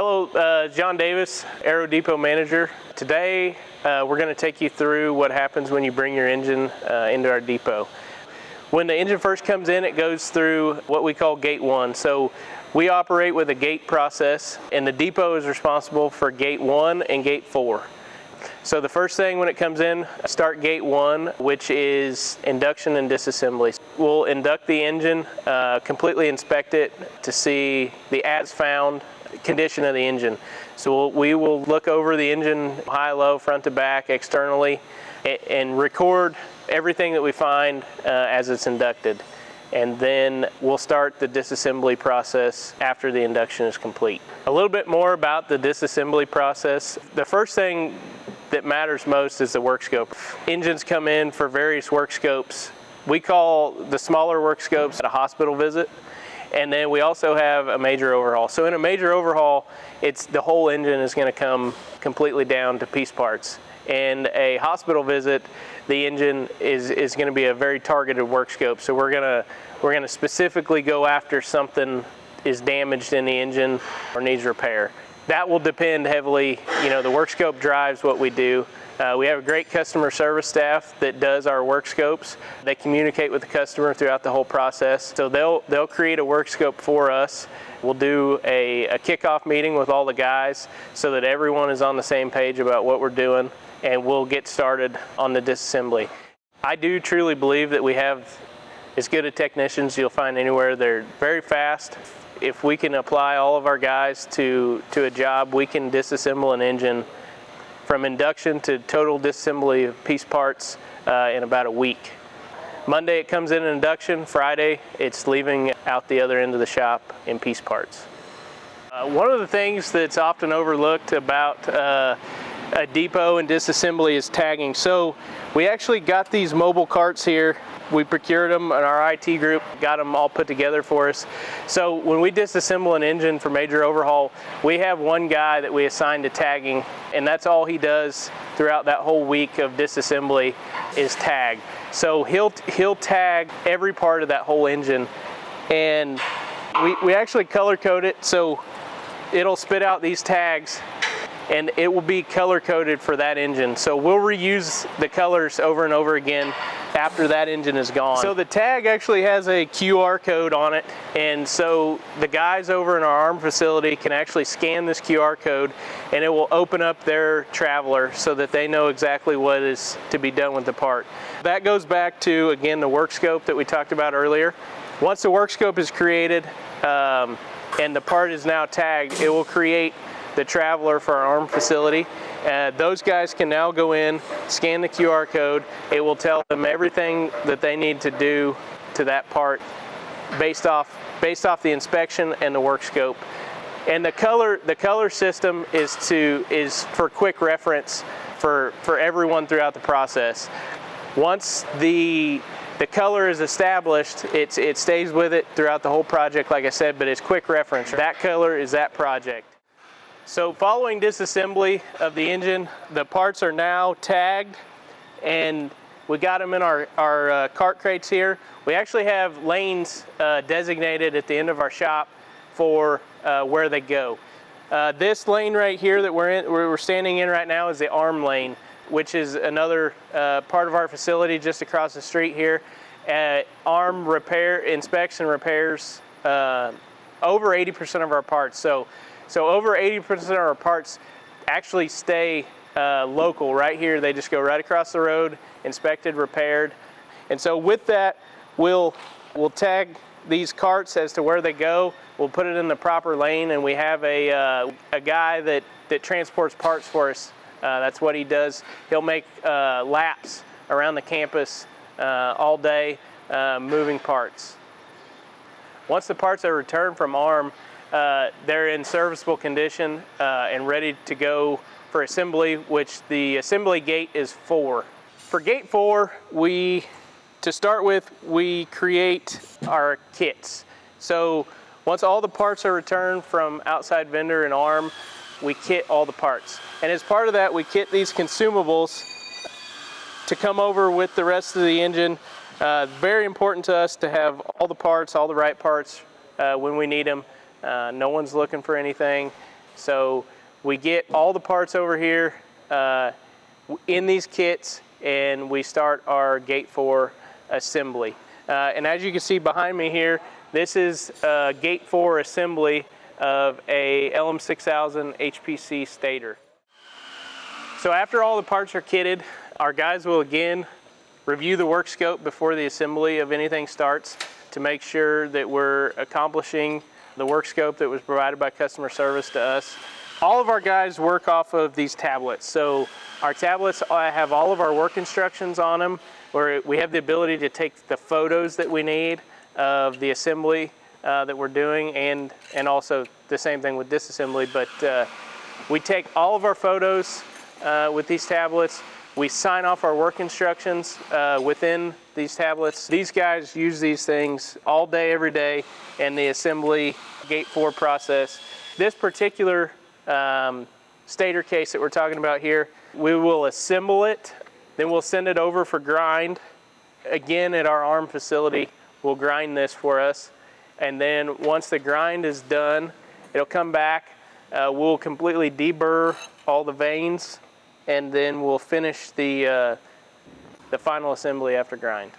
Hello, John Davis, Aero Depot Manager. Today we're going to take you through what happens when you bring your engine into our depot. When the engine first comes in, it goes through what we call gate 1. So we operate with a gate process, and the depot is responsible for gate 1 and gate 4. So the first thing when it comes in, start gate 1, which is induction and disassembly. We'll induct the engine, completely inspect it to see the as found condition of the engine. So we will look over the engine high, low, front to back, externally, and record everything that we find as it's inducted. And then we'll start the disassembly process after the induction is complete. A little bit more about the disassembly process. The first thing that matters most is the work scope. Engines come in for various work scopes. We call the smaller work scopes a hospital visit. And then we also have a major overhaul. So in a major overhaul, the whole engine is going to come completely down to piece parts. And a hospital visit, the engine is going to be a very targeted work scope. So we're going to specifically go after something is damaged in the engine or needs repair. That will depend heavily, the work scope drives what we do. We have a great customer service staff that does our work scopes. They communicate with the customer throughout the whole process. So they'll create a work scope for us. We'll do a kickoff meeting with all the guys so that everyone is on the same page about what we're doing, and we'll get started on the disassembly. I do truly believe that we have as good a technicians you'll find anywhere. They're very fast. If we can apply all of our guys to a job, we can disassemble an engine from induction to total disassembly of piece parts in about a week. Monday it comes in induction, Friday it's leaving out the other end of the shop in piece parts. One of the things that's often overlooked about a depot and disassembly is tagging. So we actually got these mobile carts here. We procured them, and our IT group got them all put together for us. So when we disassemble an engine for major overhaul, we have one guy that we assign to tagging, and that's all he does throughout that whole week of disassembly is tag. So he'll tag every part of that whole engine, and we actually color code it, so it'll spit out these tags and it will be color coded for that engine. So we'll reuse the colors over and over again after that engine is gone. So the tag actually has a QR code on it, and so the guys over in our ARM facility can actually scan this QR code, and it will open up their traveler so that they know exactly what is to be done with the part. That goes back to, again, the work scope that we talked about earlier. Once the work scope is created and the part is now tagged, it will create the traveler for our ARM facility. Those guys can now go in, scan the QR code. It will tell them everything that they need to do to that part based off the inspection and the work scope. And the color system is for quick reference for everyone throughout the process. Once the color is established, it stays with it throughout the whole project, like I said, but it's quick reference. That color is that project. So following disassembly of the engine, the parts are now tagged, and we got them in our cart crates here. We actually have lanes designated at the end of our shop for where they go. This lane right here that we're standing in right now is the ARM lane, which is another part of our facility just across the street here. ARM inspects and repairs over 80% of our parts. So over 80% of our parts actually stay local right here. They just go right across the road, inspected, repaired. And so with that, we'll tag these carts as to where they go. We'll put it in the proper lane, and we have a guy that transports parts for us. That's what he does. He'll make laps around the campus all day, moving parts. Once the parts are returned from ARM, they're in serviceable condition and ready to go for assembly, which the assembly gate is 4. For gate 4, to start with, we create our kits. So once all the parts are returned from outside vendor and ARM, we kit all the parts. And as part of that, we kit these consumables to come over with the rest of the engine. Very important to us to have all the parts, all the right parts when we need them. No one's looking for anything. So we get all the parts over here in these kits, and we start our gate 4 assembly. And as you can see behind me here, this is gate 4 assembly of a LM6000 HPC stator. So after all the parts are kitted, our guys will again review the work scope before the assembly of anything starts to make sure that we're accomplishing the work scope that was provided by customer service to us. All of our guys work off of these tablets. So our tablets have all of our work instructions on them, where we have the ability to take the photos that we need of the assembly that we're doing, and also the same thing with disassembly. But we take all of our photos with these tablets. We sign off our work instructions within these tablets. These guys use these things all day, every day in the assembly gate 4 process. This particular stator case that we're talking about here, we will assemble it, then we'll send it over for grind. Again, at our ARM facility, we'll grind this for us. And then once the grind is done, it'll come back. We'll completely deburr all the vanes, and then we'll finish the final assembly after grind.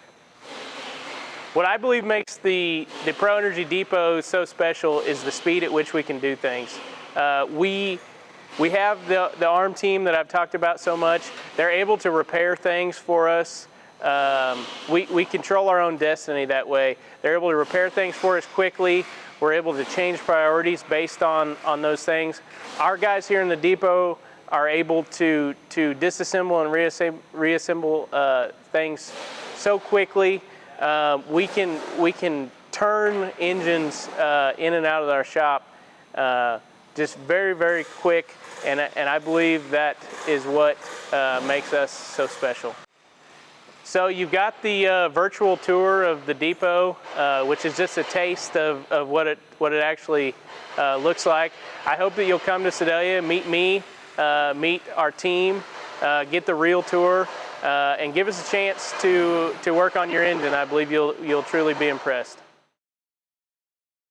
What I believe makes the Pro Energy Depot so special is the speed at which we can do things. We have the ARM team that I've talked about so much. They're able to repair things for us. We control our own destiny that way. They're able to repair things for us quickly. We're able to change priorities based on those things. Our guys here in the depot are able to disassemble and reassemble things so quickly. We can turn engines in and out of our shop just very, very quick, and I believe that is what makes us so special. So you've got the virtual tour of the depot, which is just a taste of what it actually looks like. I hope that you'll come to Sedalia, meet me, meet our team, get the real tour, and give us a chance to work on your engine. I believe you'll truly be impressed.